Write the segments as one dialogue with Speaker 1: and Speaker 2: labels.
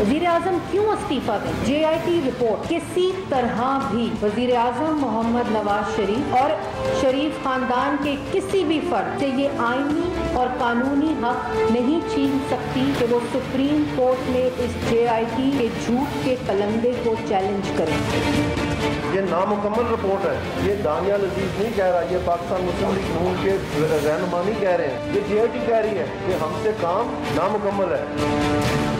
Speaker 1: वज़ीर आज़म क्यों इस्तीफा दें? JIT रिपोर्ट किसी तरह भी वज़ीर आज़म मोहम्मद नवाज शरीफ और शरीफ खानदान के किसी भी फर्द से ये आईनी और कानूनी हक नहीं छीन सकती कि वो सुप्रीम कोर्ट में इस JIT के झूठ के कलंदे को चैलेंज करें।
Speaker 2: ये नामुकम्मल रिपोर्ट है, ये दानियाल अजीज नहीं कह रहा, ये पाकिस्तान मुस्लिम लीग नून के रहनुमा नहीं कह रहे हैं, ये JIT कह रही है कि हमसे काम नामुकम्मल है।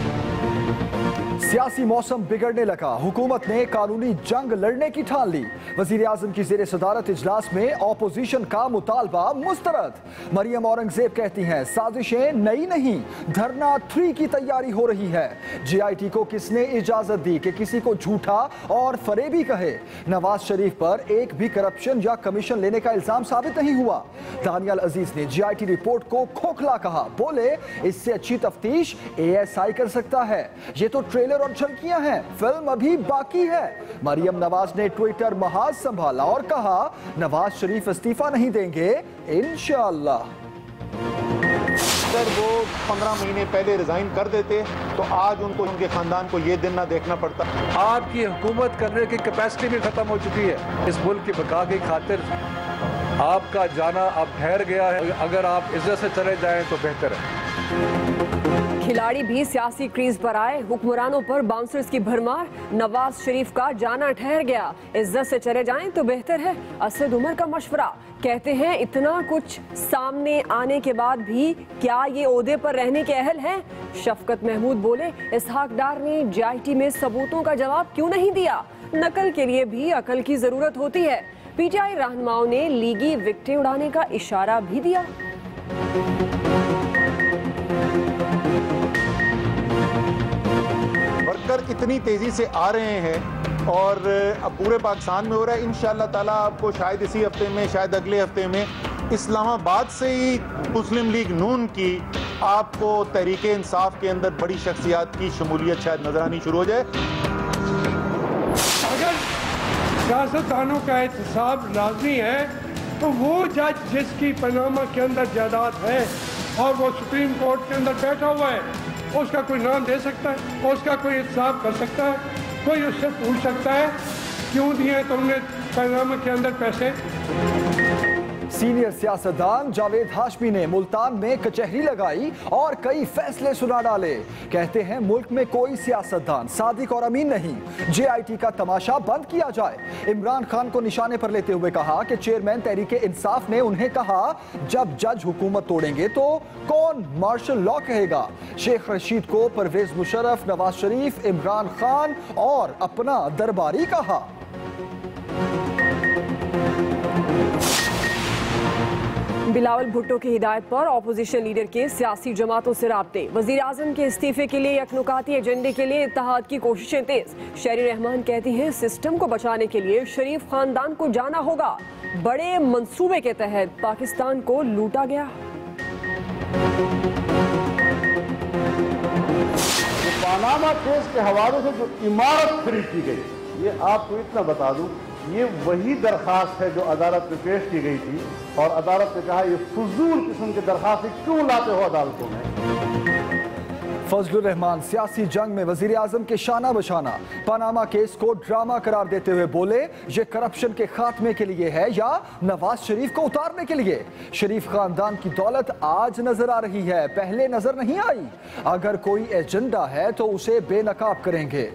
Speaker 3: सियासी मौसम बिगड़ने लगा, हुकूमत ने कानूनी जंग लड़ने की ठान ली। वजीर आजम की जेर सदारत इजलास में ऑपोजिशन का मुतालबा मुस्तरद। मरियम औरंगजेब कहती हैं साजिशें नई नहीं, धरना 3 की तैयारी हो रही है। JIT को किसने इजाजत दी कि किसी को झूठा और फरेबी कहे? नवाज शरीफ पर एक भी करप्शन या कमीशन लेने का इल्जाम साबित नहीं हुआ। दानियाल अजीज ने JIT रिपोर्ट को खोखला कहा, बोले इससे अच्छी तफ्तीश ASI कर सकता है। ये तो ट्रेलर और झलकियां हैं, फिल्म अभी बाकी है। मरियम नवाज ने ट्विटर महाज संभाला और कहा नवाज शरीफ इस्तीफा नहीं देंगे इंशाअल्लाह।
Speaker 4: अगर वो 15 महीने पहले रिजाइन कर देते तो आज उनको, उनके खानदान को ये दिन ना देखना पड़ता।
Speaker 5: आपकी हुकूमत करने की कैपेसिटी भी खत्म हो चुकी है। इस मुल्क की बका की खातिर आपका जाना अब ठहर गया है। अगर आप इज्जत से चले जाएं तो बेहतर है।
Speaker 6: खिलाड़ी भी सियासी क्रीज पर आए, हुक्मरानों पर बाउंसर्स की भरमार। नवाज शरीफ का जाना ठहर गया, इज्जत से चले जाएं तो बेहतर है। असद उमर का मशवरा, कहते हैं इतना कुछ सामने आने के बाद भी क्या ये ओहदे पर रहने के अहल हैं? शफकत महमूद बोले इसहाक डार ने JIT में सबूतों का जवाब क्यों नहीं दिया? नकल के लिए भी अकल की जरूरत होती है। PTI रहनुमाओं ने लीगी विकटें उड़ाने का इशारा भी दिया।
Speaker 4: वर्कर इतनी तेजी से आ रहे हैं और अब पूरे पाकिस्तान में हो रहा है। इंशाअल्लाह ताला आपको शायद इसी हफ्ते में, शायद अगले हफ्ते में इस्लामाबाद से ही मुस्लिम लीग नून की आपको तहरीक इंसाफ के अंदर बड़ी शख्सियात की शमूलियत शायद नजर आनी शुरू हो जाए।
Speaker 7: अगर सियासतदानों का एहतसाब लाजमी है तो वो जज जिसकी पनामा के अंदर जायदाद है और वो सुप्रीम कोर्ट के अंदर बैठा हुआ है, उसका कोई नाम दे सकता है, उसका कोई एहतसाब कर सकता है, कोई उससे पूछ सकता है क्यों दिए तुमने पनामा के अंदर पैसे।
Speaker 3: सीनियर सियासतदान जावेद हाशमी ने मुल्तान में कचहरी लगाई और कई फैसले सुना डाले। कहते हैं मुल्क में कोई सियासतदान सादिक और अमीन नहीं, JIT का तमाशा बंद किया जाए। इमरान खान को निशाने पर लेते हुए कहा कि चेयरमैन तहरीक इंसाफ ने उन्हें कहा जब जज हुकूमत तोड़ेंगे तो कौन मार्शल लॉ कहेगा। शेख रशीद को परवेज मुशर्रफ, नवाज शरीफ, इमरान खान और अपना दरबारी कहा।
Speaker 6: बिलावल भुट्टो की हिदायत पर ऑपोजिशन लीडर के सियासी जमातों से राब्ते। वजीर आजम के इस्तीफे के लिए यकनुकाती एजेंडे के लिए इत्तेहाद की कोशिशें तेज। शहरी रहमान कहती हैं सिस्टम को बचाने के लिए शरीफ खानदान को जाना होगा। बड़े मंसूबे के तहत पाकिस्तान को लूटा गया।
Speaker 2: पानामा केस के हवाले से जो इमारत खरीद की गई, ये आपको इतना बता दूं, ये वही दरखास्त है जो अदालत में पेश की गई थी और अदालत ने कहा ये फजूल किस्म की दरखास्त क्यों लाते हो अदालतों में।
Speaker 3: फजलुर रहमान सियासी जंग में वजीर आजम के शाना बशाना। पनामा केस को ड्रामा करार देते हुए बोले ये करप्शन के खात्मे के लिए है या नवाज शरीफ को उतारने के लिए। शरीफ खानदान की दौलत आज नजर आ रही है, पहले नजर नहीं आई। अगर कोई एजेंडा है तो उसे बेनकाब करेंगे।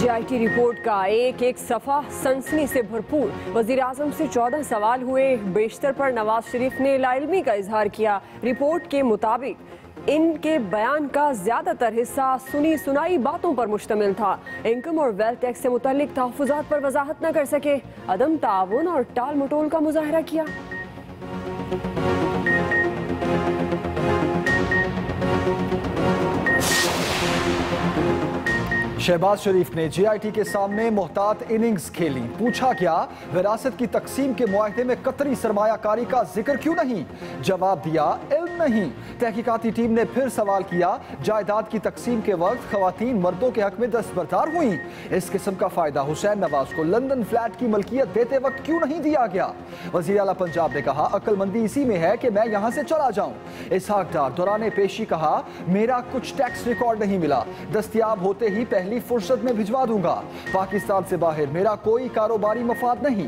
Speaker 6: JIT रिपोर्ट का एक एक सफा सनसनी से भरपूर। वजीर आजम से 14 सवाल हुए, बेशतर पर नवाज शरीफ ने लाइल्मी का इजहार किया। रिपोर्ट के मुताबिक इनके बयान का ज्यादातर हिस्सा सुनी सुनाई बातों पर मुश्तमिल था। इनकम और वेल्थ टैक्स से मुतल्लिक तहफ़्फ़ुज़ात पर वजाहत न कर सके, अदम ताउन और टाल मटोल का मुजाहरा किया।
Speaker 3: शहबाज शरीफ ने JIT के सामने मोहतात इनिंग्स खेली। पूछा क्या विरासत की तकसीम के मुआहदे में कतरी सरमायाकारी का जिक्र क्यों नहीं? जवाब दिया इल्म नहीं। तहकीकाती टीम ने फिर सवाल किया जायदाद की तकसीम के वक्त खवातीन मर्दों के हक में दस्तबरदार हुई। इस किस्म का फायदा हुसैन नवाज को लंदन फ्लैट की मलकियत देते वक्त क्यों नहीं दिया गया? वज़ीर आला पंजाब ने कहा अक्लमंदी इसी में है कि मैं यहाँ से चला जाऊँ। इसहाक डार दौरान पेशी कहा मेरा कुछ टैक्स रिकॉर्ड नहीं मिला, दस्तयाब होते ही पहली फुर्सत में भिजवा दूंगा। पाकिस्तान से बाहर मेरा कोई कारोबारी मफाद नहीं।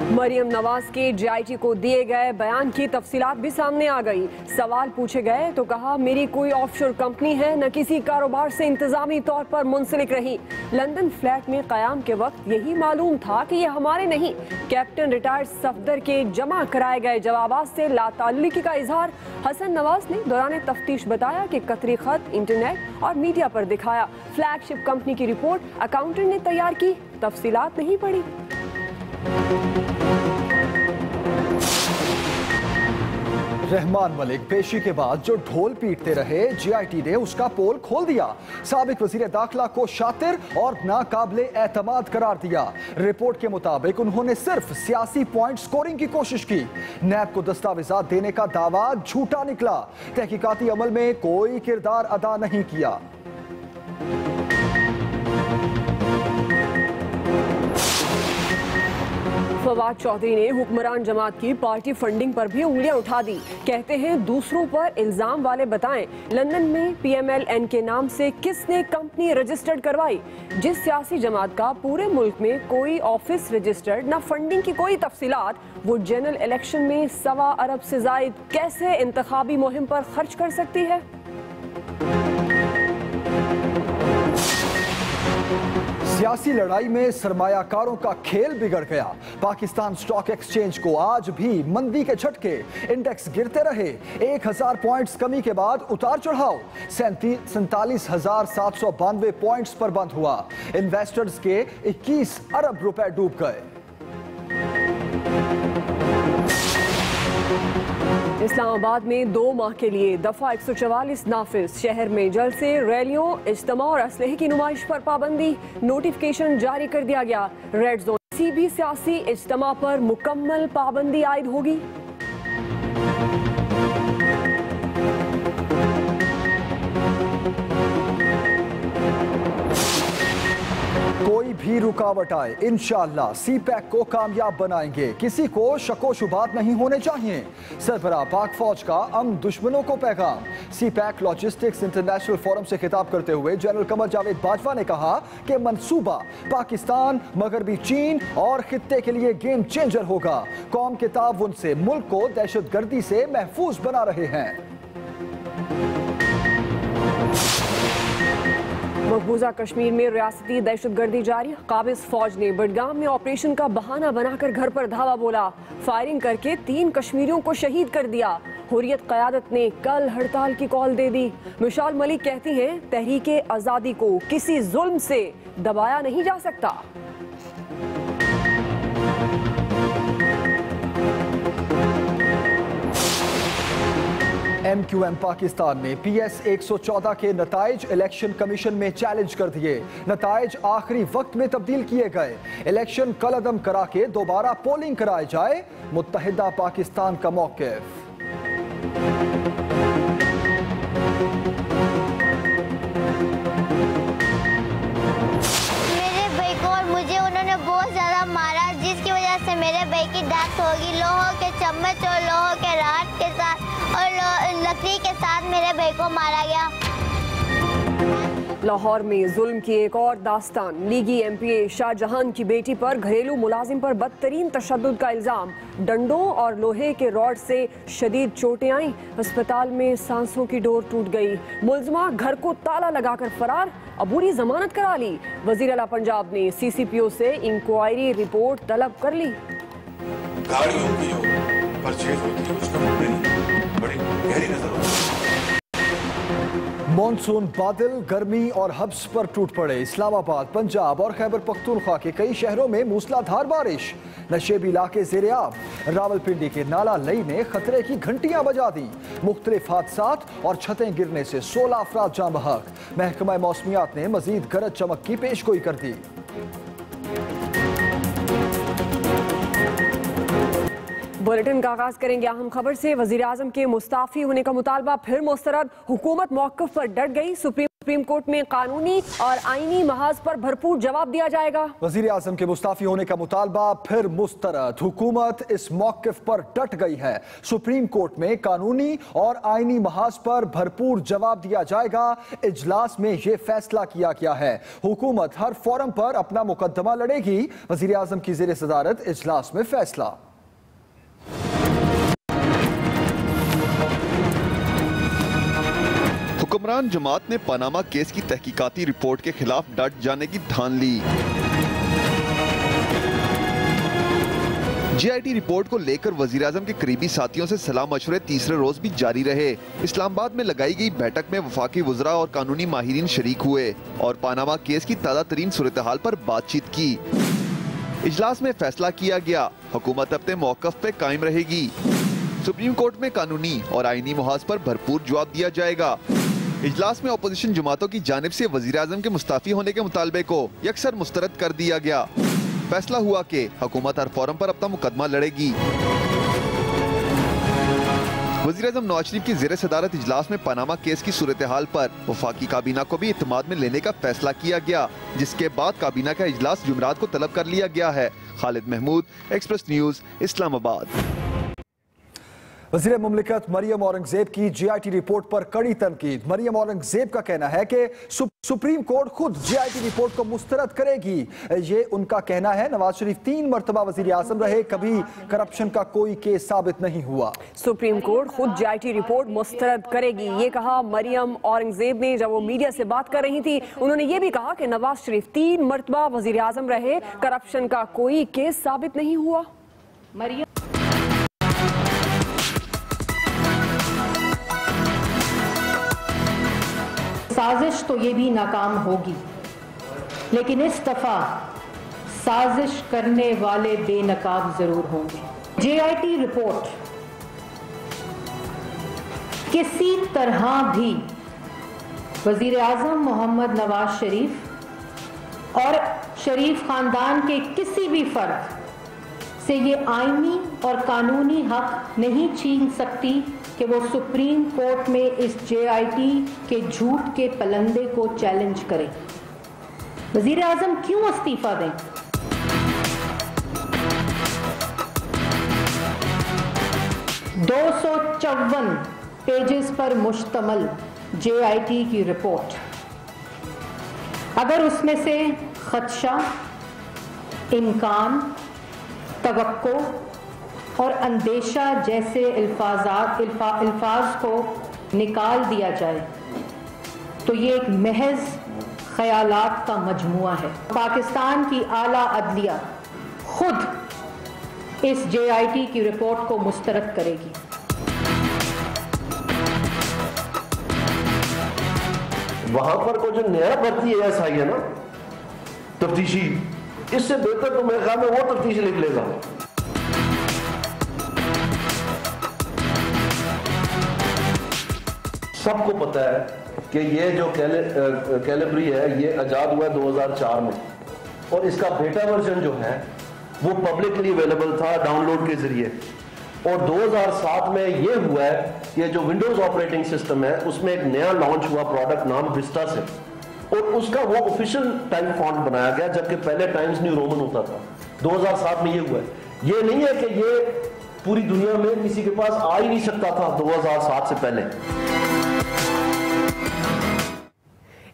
Speaker 6: मरियम नवाज के JIT को दिए गए बयान की तफसीलात भी सामने आ गई। सवाल पूछे गए तो कहा मेरी कोई ऑफशोर कंपनी है, न किसी कारोबार से इंतजामी तौर पर मुंसलिक रही। लंदन फ्लैट में कयाम के वक्त यही मालूम था कि ये हमारे नहीं। कैप्टन रिटायर्ड सफदर के जमा कराए गए जवाबात से लाताल्लुकी का इजहार। हसन नवाज ने दौरान तफ्तीश बताया कि कतरी खत इंटरनेट और मीडिया पर दिखाया। फ्लैगशिप कंपनी की रिपोर्ट अकाउंटेंट ने तैयार की, तफसीलात नहीं पड़ी।
Speaker 3: रहमान मलिक पेशी के बाद जो ढोल पीटते रहे, JIT ने उसका पोल खोल दिया। साबिक वजीर दाखिला को शातिर और नाकाबिले एतमाद करार दिया। रिपोर्ट के मुताबिक उन्होंने सिर्फ सियासी पॉइंट स्कोरिंग की कोशिश की। नैब को दस्तावेजात देने का दावा झूठा निकला। तहकीकाती अमल में कोई किरदार अदा नहीं किया।
Speaker 6: फवाद चौधरी ने हुक्मरान जमात की पार्टी फंडिंग पर भी उंगलियां उठा दी। कहते हैं दूसरों पर इल्जाम वाले बताएं लंदन में PMLN के नाम से किसने कंपनी रजिस्टर्ड करवाई? जिस सियासी जमात का पूरे मुल्क में कोई ऑफिस रजिस्टर्ड न फंडिंग की कोई तफसीलात, वो जनरल इलेक्शन में 1.25 अरब से जायद कैसे इंतखाबी मुहिम पर खर्च कर सकती है?
Speaker 3: सियासी लड़ाई में सरमायाकारों का खेल बिगड़ गया। पाकिस्तान स्टॉक एक्सचेंज को आज भी मंदी के झटके, इंडेक्स गिरते रहे। 1000 पॉइंट्स कमी के बाद उतार चढ़ाव 47,792 पॉइंट्स पर बंद हुआ। इन्वेस्टर्स के 21 अरब रुपए डूब गए।
Speaker 6: इस्लामाबाद में 2 माह के लिए दफा 144 नाफिज। शहर में जलसे, रैलियों, इज्तिमा और असलहे की नुमाइश पर पाबंदी। नोटिफिकेशन जारी कर दिया गया। रेड जोन किसी भी सियासी इज्तिमा पर मुकम्मल पाबंदी आयद होगी।
Speaker 3: कोई भी रुकावट आए इंशाअल्लाह CPEC को कामयाब बनाएंगे। किसी को शको शुबात नहीं होने चाहिए। सरबराह पाक फौज का दुश्मनों को पैगाम। CPEC लॉजिस्टिक्स इंटरनेशनल फोरम से खिताब करते हुए जनरल कमर जावेद बाजवा ने कहा कि मंसूबा पाकिस्तान, मगरबी चीन और खित्ते के लिए गेम चेंजर होगा। कौम के ताउन से मुल्क को दहशतगर्दी से महफूज बना रहे हैं।
Speaker 6: मकबूजा कश्मीर में रियासती दहशतगर्दी जारी। काबिज फौज ने बडगाम में ऑपरेशन का बहाना बनाकर घर पर धावा बोला। फायरिंग करके 3 कश्मीरियों को शहीद कर दिया। हुर्रियत क़यादत ने कल हड़ताल की कॉल दे दी। मिशाल मलिक कहती हैं तहरीके आज़ादी को किसी जुल्म से दबाया नहीं जा सकता।
Speaker 3: MQM पाकिस्तान ने PS 114 के नताइज इलेक्शन कमीशन में चैलेंज कर दिए। नताइज आखिरी वक्त में तब्दील किए गए। इलेक्शन कलअदम करा के दोबारा पोलिंग कराए जाए, मुत्तहिदा पाकिस्तान का मौक़िफ़।
Speaker 8: मेरे भाई को और मुझे उन्होंने बहुत ज्यादा मारा, जिसकी वजह से मेरे भाई की डेथ होगी। लोहों के चम्मच और लोहों के राड के साथ और लकड़ी के साथ मेरे भाई को मारा गया।
Speaker 6: लाहौर में जुल्म की एक और दास्तान। लीगी MPA शाहजहान की बेटी पर घरेलू मुलाजिम पर बदतरीन तशद्दुद का इल्जाम। डंडों और लोहे के रॉड से शदीद चोटें आईं। अस्पताल में सांसों की डोर टूट गई। मुलजमा घर को ताला लगाकर फरार, अबूरी जमानत करा ली। वजीर आला पंजाब ने CCPO से इंक्वायरी रिपोर्ट तलब कर ली।
Speaker 9: गाड़ियों की जो परचेज होती है उसका बड़ी गहरी नजर होती है।
Speaker 3: मॉनसून बादल, गर्मी और हब्स पर टूट पड़े। इस्लामाबाद, पंजाब और खैबर पख्तूनख्वा के कई शहरों में मूसलाधार बारिश। नशेबी इलाके ज़ेर-ए-आब। रावलपिंडी के नाला लई ने खतरे की घंटियां बजा दी। मुख्तलिफ हादसात और छतें गिरने से 16 अफराद जान बहक। महकमा मौसमियात ने मजीद गरज चमक की पेशगोई कर दी।
Speaker 6: बुलेटिन का आगाज करेंगे अहम खबर से। वजीर आजम के मुस्ताफी होने का मुतालबा फिर मुस्तरद। हुकूमत मौक़िफ़ पर डट गई। सुप्रीम कोर्ट में कानूनी और आईनी महाज पर भरपूर जवाब दिया जाएगा।
Speaker 3: वजीर आजम के मुस्ताफी होने का मुतालबा फिर मुस्तरद। हुकूमत इस मौक़िफ़ पर डट गई है। सुप्रीम कोर्ट में कानूनी और आईनी महाज पर भरपूर जवाब दिया जाएगा। इजलास में यह फैसला किया गया है। हुकूमत हर फोरम पर अपना मुकदमा लड़ेगी। वजीर आजम की ज़ेर सदारत इजलास में फैसला।
Speaker 10: हुक्मरान जमात ने पनामा केस की तहकीकाती रिपोर्ट के खिलाफ डट जाने की ठान ली। JIT रिपोर्ट को लेकर वजीर आजम के करीबी साथियों से सलाह मशवरे तीसरे रोज भी जारी रहे। इस्लामाबाद में लगाई गई बैठक में वफाकी वज़रा और कानूनी माहिरीन शरीक हुए और पनामा केस की ताज़ा तरीन सूरत हाल पर बातचीत की। इजलास में फैसला किया गया, हुकूमत अपने मौक़िफ़ पे कायम रहेगी। सुप्रीम कोर्ट में कानूनी और आईनी मुहाज पर भरपूर जवाब दिया जाएगा। इजलास में अपोजिशन जमातों की जानिब से वजीर आजम के मुस्ताफी होने के मुतालबे को यकसर मुस्तरद कर दिया गया। फैसला हुआ कि हुकूमत हर फोरम पर अपना मुकदमा लड़ेगी। वजीर आजम नवाज शरीफ की ज़ेर सदारत इजलास में पनामा केस की सूरत हाल पर वफाकी काबीना को भी इत्मीनान में लेने का फैसला किया गया, जिसके बाद काबीना का इजलास जुमेरात को तलब कर लिया गया है। Khalid Mahmood, express news, Islamabad.
Speaker 3: वज़ीर मुमलिकत मरियम औरंगजेब की JIT रिपोर्ट पर कड़ी तनकीद। मरियम औरंगजेब का कहना है कि सुप्रीम कोर्ट खुद JIT रिपोर्ट को मुस्तरद करेगी। ये उनका कहना है। नवाज शरीफ 3 मरतबा वज़ीर आज़म रहे, कभी करप्शन का कोई केस साबित नहीं हुआ।
Speaker 6: सुप्रीम कोर्ट खुद JIT रिपोर्ट मुस्तरद करेगी, ये कहा मरियम औरंगजेब ने जब वो मीडिया से बात कर रही थी। उन्होंने ये भी कहा कि नवाज शरीफ 3 मरतबा वज़ीर आज़म रहे, करप्शन का कोई केस साबित नहीं हुआ।
Speaker 1: मरियम साजिश तो ये भी नाकाम होगी, लेकिन इस दफा साजिश करने वाले बेनकाब जरूर होंगे। JIT रिपोर्ट किसी तरह भी वजीर आजम मोहम्मद नवाज शरीफ और शरीफ खानदान के किसी भी फर्द से ये आईनी और कानूनी हक नहीं छीन सकती कि वो सुप्रीम कोर्ट में इस JIT के झूठ के पलंदे को चैलेंज करे। वजीर आजम क्यों इस्तीफा दें? $254 पेजेस पर मुश्तमल JIT की रिपोर्ट, अगर उसमें से खदशा, इम्कान, तवक्को और अंदेशा जैसे अल्फाज को निकाल दिया जाए तो ये एक महज ख्यालात का मजमुआ है। पाकिस्तान की आला अदलिया खुद इस JIT की रिपोर्ट को मुस्तरद करेगी।
Speaker 11: वहां पर को जो नया भर्ती ASI है ना, तफ्तीशी, इससे बेहतर तो मेरे ख्याल में वो तफ्तीश लिख लेगा। सबको पता है कि ये जो कैलिब्री है ये आजाद हुआ 2004 में, और इसका बेटा वर्जन जो है वो पब्लिकली अवेलेबल था डाउनलोड के जरिए। और 2007 में ये हुआ है कि जो विंडोज ऑपरेटिंग सिस्टम है उसमें एक नया लॉन्च हुआ प्रोडक्ट नाम विस्टा से, और उसका वो ऑफिशियल टाइप फॉन्ट बनाया गया, जबकि पहले टाइम्स न्यू रोमन होता था। 2007 में ये हुआ है। ये नहीं है कि ये पूरी दुनिया में किसी के पास आ ही नहीं सकता था 2007 से पहले।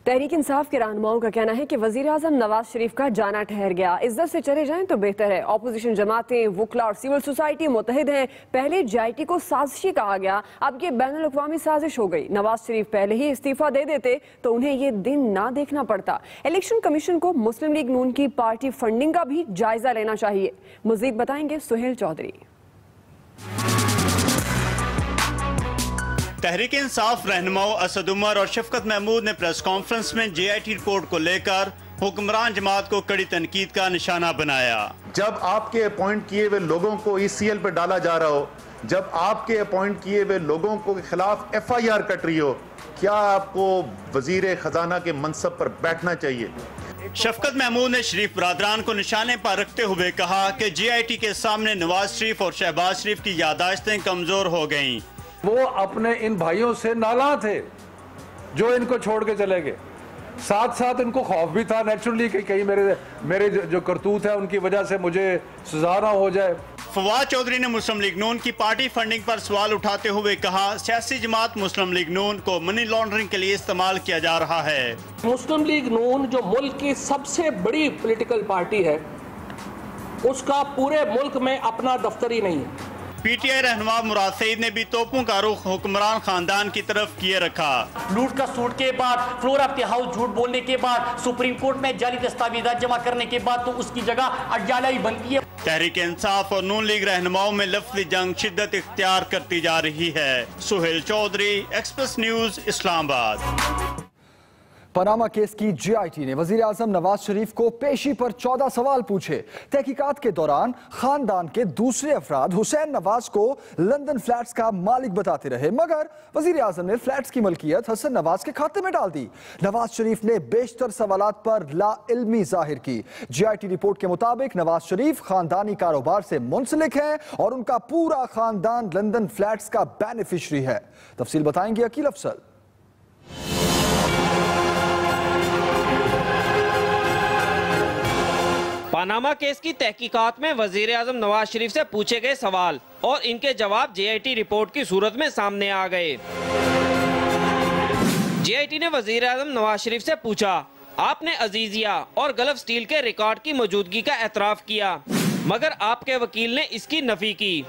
Speaker 6: तहरीक इंसाफ के रहनुमाओं का कहना है कि वजीर आजम नवाज शरीफ का जाना ठहर गया। इज्जत से चले जाएं तो बेहतर है। ऑपोजिशन जमातें, वुकला और सिविल सोसाइटी मुतहिद हैं। पहले JIT को साजिशी कहा गया, अब ये बैनुल अक़वामी साजिश हो गई। नवाज शरीफ पहले ही इस्तीफा दे देते तो उन्हें ये दिन ना देखना पड़ता। इलेक्शन कमीशन को मुस्लिम लीग नून की पार्टी फंडिंग का भी जायजा लेना चाहिए। मजीद बताएंगे सुहेल चौधरी।
Speaker 12: तहरीक इंसाफ रहनुमाओं असद उमर और शफकत महमूद ने प्रेस कॉन्फ्रेंस में JIT रिपोर्ट को लेकर हुक्मरान जमात को कड़ी तनकीद का निशाना बनाया।
Speaker 4: जब आपके अपॉइंट किए हुए लोगों को ECL पर डाला जा रहा हो, जब आपके अपॉइंट किए हुए लोगों को खिलाफ FIR कट रही हो, क्या आपको वजीर खजाना के मनसब पर बैठना चाहिए?
Speaker 12: शफकत महमूद ने शरीफ बरादरान को निशाने पर रखते हुए कहा कि JIT के सामने नवाज शरीफ और शहबाज शरीफ की यादाश्तें कमजोर हो गईं।
Speaker 5: वो अपने इन भाइयों से नाला थे जो इनको छोड़ के चले गए। साथ साथ इनको खौफ भी था नेचुरली कि कहीं मेरे जो करतूत है उनकी वजह से मुझे सजा ना हो जाए।
Speaker 12: फवाद चौधरी ने मुस्लिम लीग नून की पार्टी फंडिंग पर सवाल उठाते हुए कहा, सियासी जमात मुस्लिम लीग नून को मनी लॉन्ड्रिंग के लिए इस्तेमाल किया जा रहा है।
Speaker 13: मुस्लिम लीग नून जो मुल्क की सबसे बड़ी पॉलिटिकल पार्टी है, उसका पूरे मुल्क में अपना दफ्तर ही नहीं है।
Speaker 12: PTI रहनुमा मुराद सईद ने भी तोपों का रुख हुक्मरान खानदान की तरफ किए रखा।
Speaker 14: लूट का सूट के बाद, फ्लोर ऑफ द हाउस झूठ बोलने के बाद, सुप्रीम कोर्ट में जाली दस्तावेजात जमा करने के बाद तो उसकी जगह अडयाला ही बनती है।
Speaker 12: तहरीक इंसाफ और नून लीग रहनुमाओं में लफ्ज़ी जंग शिद्दत इख्तियार करती जा रही है। Suhail Chaudhry, express news, Islamabad.
Speaker 3: Panama case की JIT ने वजीर आजम नवाज शरीफ को पेशी पर 14 सवाल पूछे। तहकीकात के दौरान खानदान के दूसरे अफराद हुसैन नवाज को लंदन फ्लैट्स का मालिक बताते रहे, मगर वजीर आजम ने फ्लैट्स की मलकियत हसन नवाज के खाते में डाल दी। नवाज शरीफ ने बेशतर सवालात पर लाइल्मी जाहिर की। JIT रिपोर्ट के मुताबिक नवाज शरीफ खानदानी कारोबार से मुंसलिक हैं और उनका पूरा खानदान लंदन फ्लैट्स का बेनिफिशरी है। तफसील बताएंगे अकील अफसल।
Speaker 15: पनामा केस की तहकीकात में वजीर आजम नवाज शरीफ से पूछे गए सवाल और इनके जवाब JIT रिपोर्ट की सूरत में सामने आ गए। JIT ने वजीर आजम नवाज शरीफ से पूछा, आपने अजीजिया और गल्फ स्टील के रिकॉर्ड की मौजूदगी का एतराफ किया, मगर आपके वकील ने इसकी नफी की।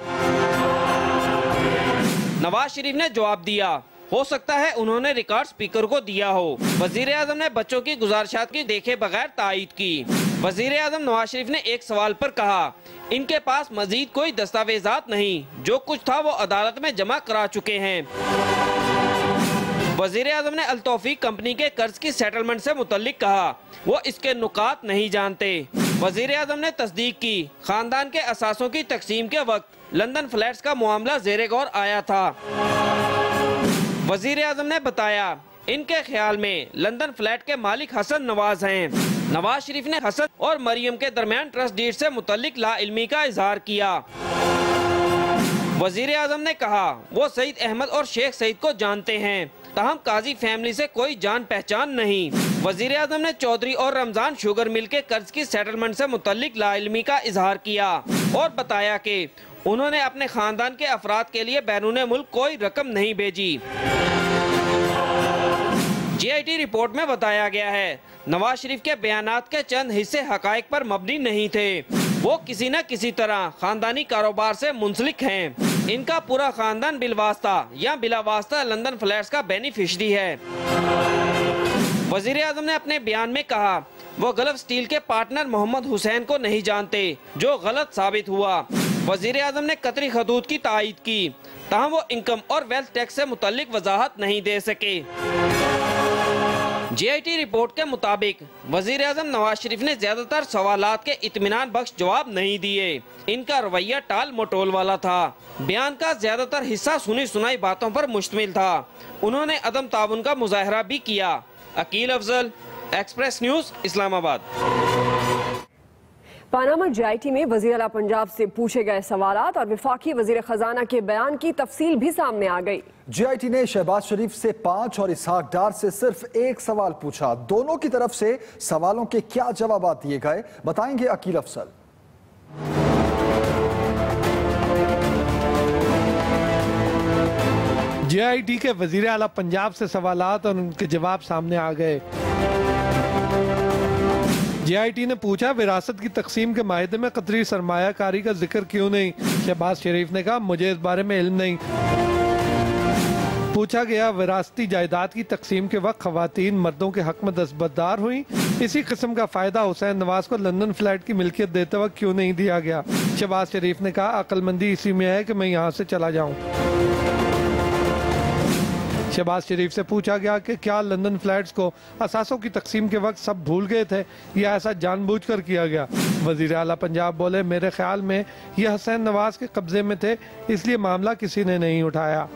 Speaker 15: नवाज शरीफ ने जवाब दिया, हो सकता है उन्होंने रिकॉर्ड स्पीकर को दिया हो। वजीर आजम ने बच्चों की गुजारिशात की देखे बगैर तायीद की। वजीर आजम नवाज शरीफ ने एक सवाल पर कहा, इनके पास मजीद कोई दस्तावेजात नहीं, जो कुछ था वो अदालत में जमा करा चुके हैं। वजीर आजम ने अल-तौफीक कंपनी के कर्ज की सेटलमेंट से मुतल्लिक कहा, वो इसके नुकात नहीं जानते। वजीर आजम ने तस्दीक की, खानदान के असासों की तकसीम के वक्त लंदन फ्लैट्स का मामला ज़ेरे गौर आया था। वजीर आजम ने बताया, इनके ख्याल में लंदन फ्लैट के मालिक हसन नवाज हैं। नवाज शरीफ ने हसन और मरियम के दरमियान ट्रस्ट डीड से मुतल्लिक लाइल्मी का इजहार किया। वजीर आजम ने कहा, वो सईद अहमद और शेख सईद को जानते हैं, ताहम काजी फैमिली से कोई जान पहचान नहीं। वजीर आजम ने चौधरी और रमजान शुगर मिल के कर्ज की सेटलमेंट से मुतल्लिक लाइल्मी का इजहार किया और बताया कि उन्होंने अपने खानदान के अफराद के लिए बैरूने मुल्क कोई रकम नहीं भेजी। JIT रिपोर्ट में बताया गया है, नवाज शरीफ के बयानात के चंद हिस्से हकायक पर मबनी नहीं थे। वो किसी न किसी तरह खानदानी कारोबार से मुंसलिक हैं। इनका पूरा खानदान बिलवास्ता या बिलावास्ता लंदन फ्लैट्स का बेनिफिशरी है। वजीर आजम ने अपने बयान में कहा, वो गल्फ स्टील के पार्टनर मोहम्मद हुसैन को नहीं जानते, जो गलत साबित हुआ। वजीर आजम ने कतरी खदूद की तायीद की, ताहम वो इनकम और वेल्थ टैक्स से मुतल्लिक वजाहत नहीं दे सके। JIT रिपोर्ट के मुताबिक वजीर आजम नवाज शरीफ ने ज्यादातर सवालात के इत्मीनान बख्श जवाब नहीं दिए। इनका रवैया टाल मटोल वाला था। बयान का ज्यादातर हिस्सा सुनी सुनाई बातों पर मुश्तमिल था। उन्होंने अदम ताउन का मुजाहरा भी किया। Aqeel Afzal, express news, Islamabad.
Speaker 6: Panama JIT में वजीर आला पंजाब से पूछे गए सवालात और वफाकी वजीर खजाना के बयान की तफसील भी सामने आ गई।
Speaker 3: JIT ने शहबाज शरीफ से 5 और इसहाक डार से सिर्फ 1 सवाल पूछा। दोनों की तरफ से सवालों के क्या जवाब दिए गए, बताएंगे अकील अफसल।
Speaker 7: JIT के वजीर आला पंजाब से सवालात और उनके जवाब सामने आ गए। JIT ने पूछा, विरासत की तकसीम के माहिदे में कतरी सरमायाकारी का जिक्र क्यों नहीं? शहबाज शरीफ ने कहा, मुझे इस बारे में इल्म नहीं। पूछा गया, विरासती जायदाद की तकसीम के वक्त खवातीन मर्दों के हक में दस्तबरदार हुई, इसी किस्म का फायदा हुसैन नवाज को लंदन फ्लैट की मिल्कियत देते वक्त क्यों नहीं दिया गया? शहबाज शरीफ ने कहा, अक्लमंदी इसी में है कि मैं यहाँ से चला जाऊँ। शहबाज शरीफ से पूछा गया कि क्या लंदन फ्लैट्स को असासों की तकसीम के वक्त सब भूल गए थे या ऐसा जानबूझकर किया गया। वजीर आला पंजाब बोले, मेरे ख्याल में यह हुसैन नवाज के कब्जे में थे, इसलिए मामला किसी ने नहीं उठाया।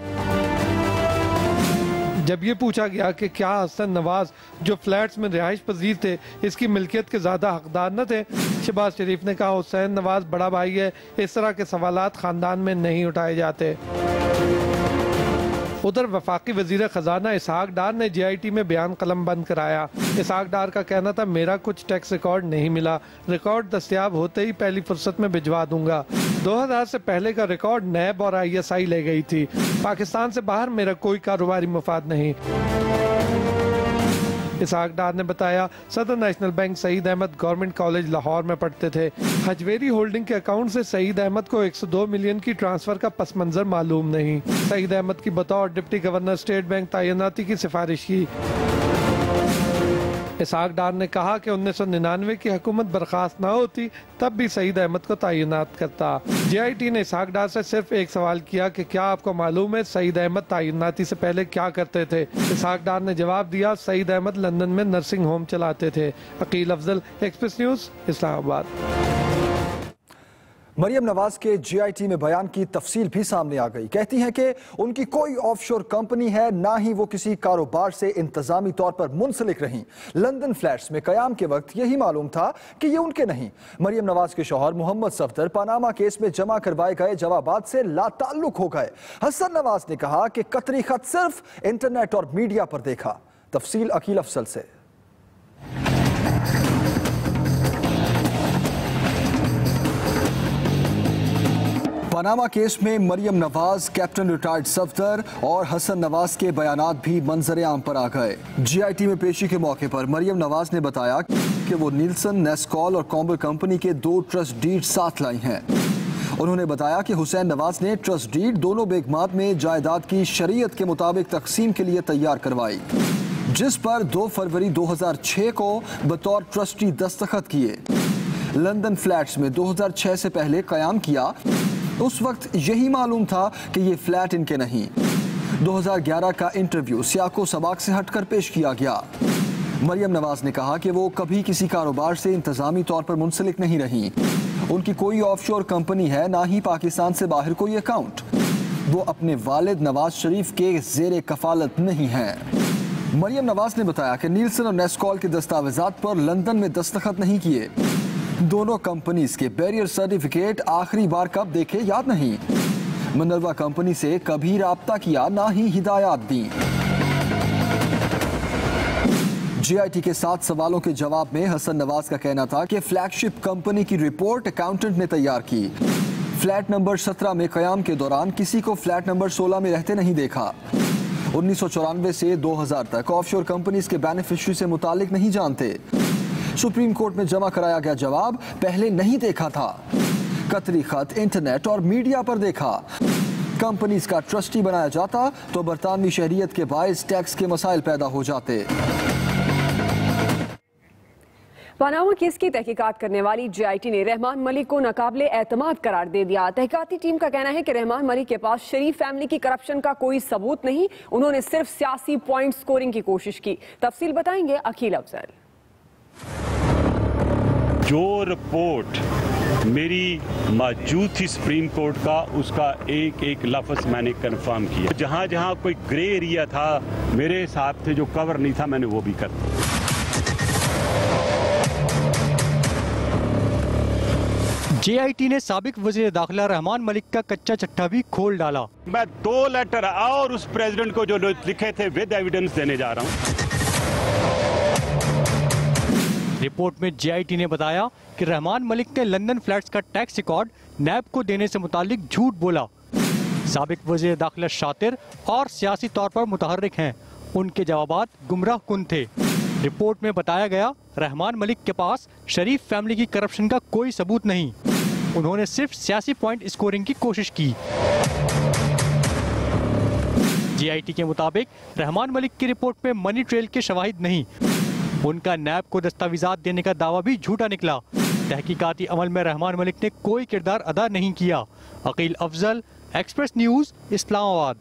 Speaker 7: जब ये पूछा गया कि क्या हसन नवाज जो फ्लैट्स में रिहाइश पजीर थे इसकी मिल्कियत के ज़्यादा हकदार न थे, शहबाज शरीफ ने कहा, हुसैन नवाज बड़ा भाई है, इस तरह के सवालात खानदान में नहीं उठाए जाते। उधर वफाकी वजीर खजाना इसहाक डार ने JIT में बयान कलम बंद कराया। इसहाक डार का कहना था, मेरा कुछ टैक्स रिकॉर्ड नहीं मिला, रिकॉर्ड दस्तयाब होते ही पहली फुर्सत में भिजवा दूंगा। 2000 से पहले का रिकॉर्ड नैब और ISI ले गई थी। पाकिस्तान से बाहर मेरा कोई कारोबारी मफाद नहीं। इसहाक डार ने बताया, सदर national bank Saeed Ahmed government college Lahore में पढ़ते थे। हजवेरी होल्डिंग के अकाउंट से सईद अहमद को 102 मिलियन की ट्रांसफर का पस मंजर मालूम नहीं। सईद अहमद की बतौर डिप्टी गवर्नर स्टेट बैंक तैनाती की सिफारिश की। इसहाक डार ने कहा कि 1999 की हुकूमत बर्खास्त ना होती तब भी सईद अहमद को तैनात करता। JIT ने इसहाक डार से सिर्फ एक सवाल किया कि क्या आपको मालूम है सईद अहमद तैनाती से पहले क्या करते थे। इसहाक डार ने जवाब दिया, सईद अहमद लंदन में नर्सिंग होम चलाते थे। Aqeel Afzal, express news, Islamabad.
Speaker 3: मरियम नवाज के JIT में बयान की तफसील भी सामने आ गई। कहती हैं कि उनकी कोई ऑफशोर कंपनी है, ना ही वो किसी कारोबार से इंतजामी तौर पर मुंसलिक रहीं। लंदन फ्लैट्स में कयाम के वक्त यही मालूम था कि ये उनके नहीं। मरियम नवाज के शौहर मोहम्मद सफदर पनामा केस में जमा करवाए गए जवाबात से लाताल्लुक हो गए। हसन नवाज ने कहा कि कतरी खत सिर्फ इंटरनेट और मीडिया पर देखा। तफसील अकील अफसल से। पनामा केस में मरियम नवाज, कैप्टन रिटायर्ड सफदर और हसन नवाज के बयानात भी मंजर आम पर आ गए। JIT में पेशी के मौके पर मरियम नवाज ने बताया कि वो नीलसन, नेस्कॉल और कॉम्बल कंपनी के 2 ट्रस्ट डीड साथ लाई हैं। उन्होंने बताया कि हुसैन नवाज ने ट्रस्ट डीड दोनों बेगमात में जायदाद की शरीयत के मुताबिक तकसीम के लिए तैयार करवाई, जिस पर 2 फरवरी 2006 को बतौर ट्रस्टी दस्तखत किए। लंदन फ्लैट्स में 2006 से पहले कयाम किया। उस वक्त यही मालूम था कि ये फ्लैट इनके नहीं। 2011 का इंटरव्यू सियाको सबाक से हटकर पेश किया गया। मरियम नवाज ने कहा कि वो कभी किसी कारोबार से इंतजामी तौर पर मुंसलिक नहीं रही। उनकी कोई ऑफशोर कंपनी है, ना ही पाकिस्तान से बाहर कोई अकाउंट। वो अपने वालिद नवाज शरीफ के जेर कफालत नहीं हैं। मरियम नवाज ने बताया कि नीलसन और नेस्कॉल के दस्तावेजात पर लंदन में दस्तखत नहीं किए। दोनों कंपनीज के बैरियर सर्टिफिकेट आखिरी बार कब देखे याद नहीं। मनरवा कंपनी से कभी राब्ता किया, ना ही हिदायत दी। JIT के 7 सवालों के जवाब में हसन नवाज का कहना था कि फ्लैगशिप कंपनी की रिपोर्ट अकाउंटेंट ने तैयार की। फ्लैट नंबर 17 में कयाम के दौरान किसी को फ्लैट नंबर 16 में रहते नहीं देखा। 1994 से 2000 तक ऑफशोर कंपनीज के बेनिफिशियरी से मुतालिक नहीं जानते। सुप्रीम कोर्ट में जमा कराया गया जवाब, पहले नहीं देखा था। कतरी खत इंटरनेट और मीडिया पर देखा। कंपनीज का ट्रस्टी बनाया जाता तो बरतानवी शहरियत के बायस टैक्स के मसाइल पैदा हो जाते।
Speaker 6: पनामा केस की तहकीकात करने वाली JIT ने रहमान मलिक को नाकाबिले एतमाद करार दे दिया। तहकीकाती टीम का कहना है कि रहमान मलिक के पास शरीफ फैमिली की करप्शन का कोई सबूत नहीं, उन्होंने सिर्फ सियासी पॉइंट स्कोरिंग की कोशिश की। तफसील बताएंगे अकील अफजल।
Speaker 16: जो रिपोर्ट मेरी मौजूद थी सुप्रीम कोर्ट का, उसका एक एक लफ्ज़ मैंने कंफर्म किया। जहाँ जहाँ कोई ग्रे एरिया था मेरे हिसाब से जो कवर नहीं था, मैंने वो भी कर दिया।
Speaker 17: JIT ने साबिक वज़ीर दाखिला रहमान मलिक का कच्चा चट्टा भी खोल डाला।
Speaker 16: मैं 2 लेटर और उस प्रेसिडेंट को जो लिखे थे विद एविडेंस देने जा रहा हूँ।
Speaker 17: रिपोर्ट में JIT ने बताया कि रहमान मलिक ने लंदन फ्लैट्स का टैक्स रिकॉर्ड नैब को देने से मुतालिक झूठ बोला। साबिक वज़ीर दाखिला शातिर और सियासी तौर पर मुतहर्रिक हैं, उनके जवाबात गुमराह कुन थे। रिपोर्ट में बताया गया, रहमान मलिक के पास शरीफ फैमिली की करप्शन का कोई सबूत नहीं, उन्होंने सिर्फ सियासी पॉइंट स्कोरिंग की कोशिश की। JIT के मुताबिक रहमान मलिक की रिपोर्ट में मनी ट्रेल के शवाहिद नहीं, उनका नैब को दस्तावेजात देने का दावा भी झूठा निकला। तहकीकाती अमल में रहमान मलिक ने कोई किरदार अदा नहीं किया। Aqeel Afzal, express news, Islamabad.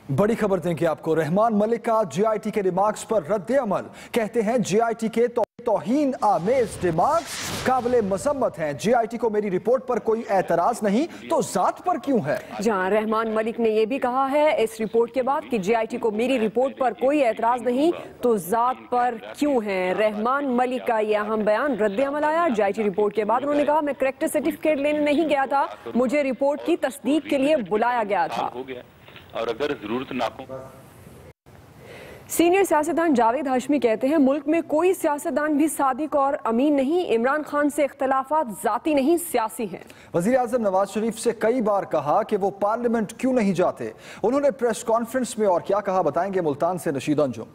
Speaker 3: बड़ी खबर देंगे आपको। रहमान मलिक का जेआईटी के रिमार्क्स पर रद्द अमल। कहते हैं जेआईटी के तौहीन आमेज रिमार्क्स काबिले मसम्मत हैं। जेआईटी को मेरी रिपोर्ट पर कोई एतराज नहीं तो जात पर क्यों है।
Speaker 6: जहां रहमान मलिक ने यह भी कहा है इस रिपोर्ट के बाद कि जेआईटी को मेरी रिपोर्ट पर कोई एतराज नहीं तो जात पर क्यों है। रहमान मलिक का यह अहम बयान रद्द अमल आया। जेआईटी रिपोर्ट के बाद उन्होंने कहा मैं करेक्टर सर्टिफिकेट लेने नहीं गया था, मुझे रिपोर्ट की तस्दीक के लिए बुलाया गया था।
Speaker 18: और अगर जरूरत ना हो।
Speaker 6: सीनियर सियासतदान जावेद हाशमी कहते हैं मुल्क में कोई सियासतदान भी सादिक और अमीन नहीं। इमरान खान से इख्तलाफात जाती नहीं सियासी हैं।
Speaker 3: वजीर आजम नवाज शरीफ से कई बार कहा कि वो पार्लियामेंट क्यों नहीं जाते। उन्होंने प्रेस कॉन्फ्रेंस में और क्या कहा बताएंगे मुल्तान से नशीद अंजुम।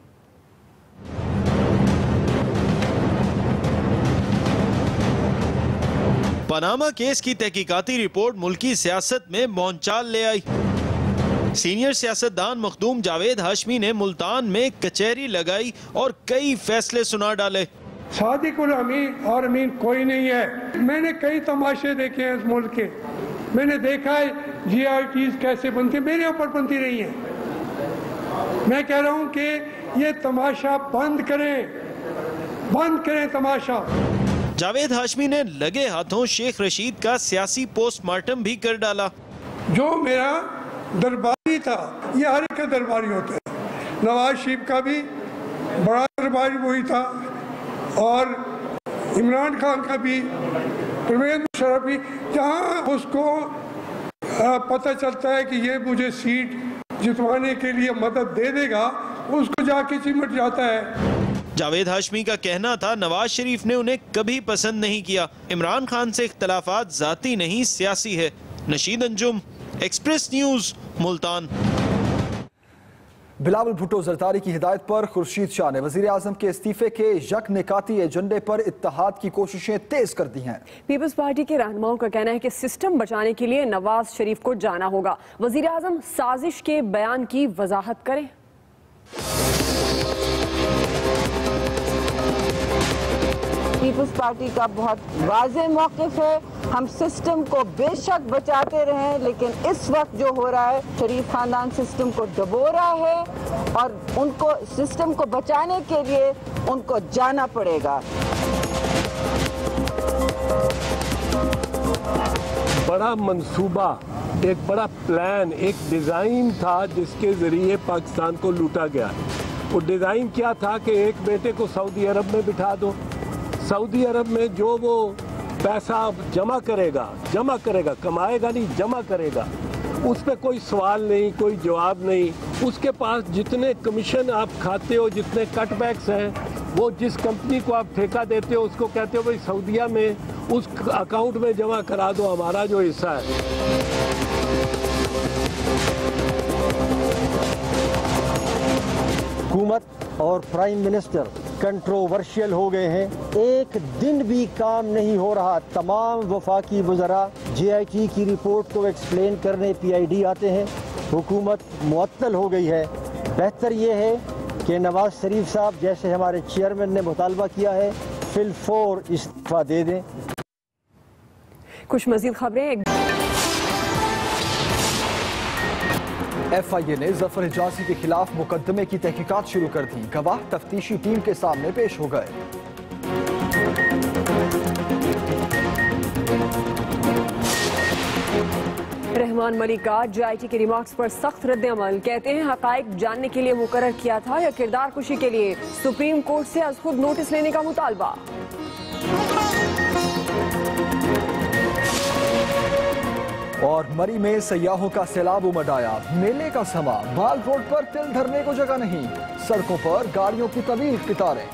Speaker 19: पनामा केस की तहकीकाती रिपोर्ट मुल्की सियासत में मौनचाल ले आई। सीनियर सियासतदान मखदूम जावेद हाशमी ने मुल्तान में कचहरी लगाई और कई फैसले सुना डाले।
Speaker 7: सादिक और अमीन कोई नहीं है। मैंने कई तमाशे देखे हैं इस मुल्क के। मैंने देखा है जीआईटीज कैसे बनती, मेरे ऊपर बनती रही है। मैं कह रहा हूं कि ये तमाशा बंद करें तमाशा।
Speaker 19: जावेद हाशमी ने लगे हाथों शेख रशीद का सियासी पोस्टमार्टम भी कर डाला।
Speaker 7: जो मेरा दरबारी था, ये हर एक का दरबारी होता है। नवाज शरीफ का भी बड़ा दरबारी वही था और इमरान खान का भी, परवेज मुशर्रफ भी। जहाँ उसको पता चलता है कि ये मुझे सीट जितवाने के लिए मदद दे देगा, उसको जाके चिमट जाता है।
Speaker 19: जावेद हाशमी का कहना था नवाज शरीफ ने उन्हें कभी पसंद नहीं किया। इमरान खान से इख्तलाफात जाती नहीं सियासी है। Nasheed Anjum, express news, Multan.
Speaker 3: बिलावल भुट्टो जरदारी की हिदायत पर खुर्शीद शाह ने वजीर आजम के इस्तीफे के यकनिकाती एजेंडे पर इत्तेहाद की कोशिशें तेज कर दी हैं।
Speaker 6: पीपल्स पार्टी के रहनुमाओं का कहना है कि सिस्टम बचाने के लिए नवाज शरीफ को जाना होगा। वजीर आजम साजिश के बयान की वजाहत करें।
Speaker 20: पीपल्स पार्टी का बहुत वाज़ेह मौक़िफ़ है। हम सिस्टम को बेशक बचाते रहें, लेकिन इस वक्त जो हो रहा है, शरीफ खानदान सिस्टम को डुबो रहा है और उनको सिस्टम को बचाने के लिए उनको जाना पड़ेगा।
Speaker 21: बड़ा मंसूबा, एक बड़ा प्लान, एक डिज़ाइन था जिसके ज़रिए पाकिस्तान को लूटा गया। वो डिज़ाइन क्या था कि एक बेटे को सऊदी अरब में बिठा दो, सऊदी अरब में जो वो पैसा जमा करेगा, कमाएगा नहीं, जमा करेगा, उस पर कोई सवाल नहीं, कोई जवाब नहीं। उसके पास जितने कमीशन आप खाते हो, जितने कटबैक्स हैं, वो जिस कंपनी को आप ठेका देते हो उसको कहते हो भाई सऊदीया में उस अकाउंट में जमा करा दो हमारा जो हिस्सा है।
Speaker 22: हुकूमत और प्राइम मिनिस्टर कंट्रोवर्शियल हो गए हैं। एक दिन भी काम नहीं हो रहा। तमाम वफाकी वज़रा जेआईटी की रिपोर्ट को एक्सप्लेन करने पीआईडी आते हैं। हुकूमत मुअत्तल हो गई है। बेहतर ये है कि नवाज शरीफ साहब जैसे हमारे चेयरमैन ने मुतालबा किया है, फिलफौर इस्तीफा दे दें।
Speaker 6: कुछ मज़ीद खबरें।
Speaker 3: FIA ने जफर हिजाजी के खिलाफ मुकदमे की तहकीकात शुरू कर दी। गवाह तफ्तीशी टीम के सामने पेश हो गए।
Speaker 6: रहमान मलिक का जेआईटी के रिमार्क्स पर सख्त रद्द अमल। कहते हैं हकाइक जानने के लिए मुकर्रर किया था या किरदार कुशी के लिए। सुप्रीम कोर्ट से आज खुद नोटिस लेने का मुतालबा।
Speaker 3: और मरी में सयाहों का सैलाब उमड़ आया। मेले का समा, बाल रोड पर तिल धरने को जगह नहीं। सड़कों पर गाड़ियों की तवील कतारें।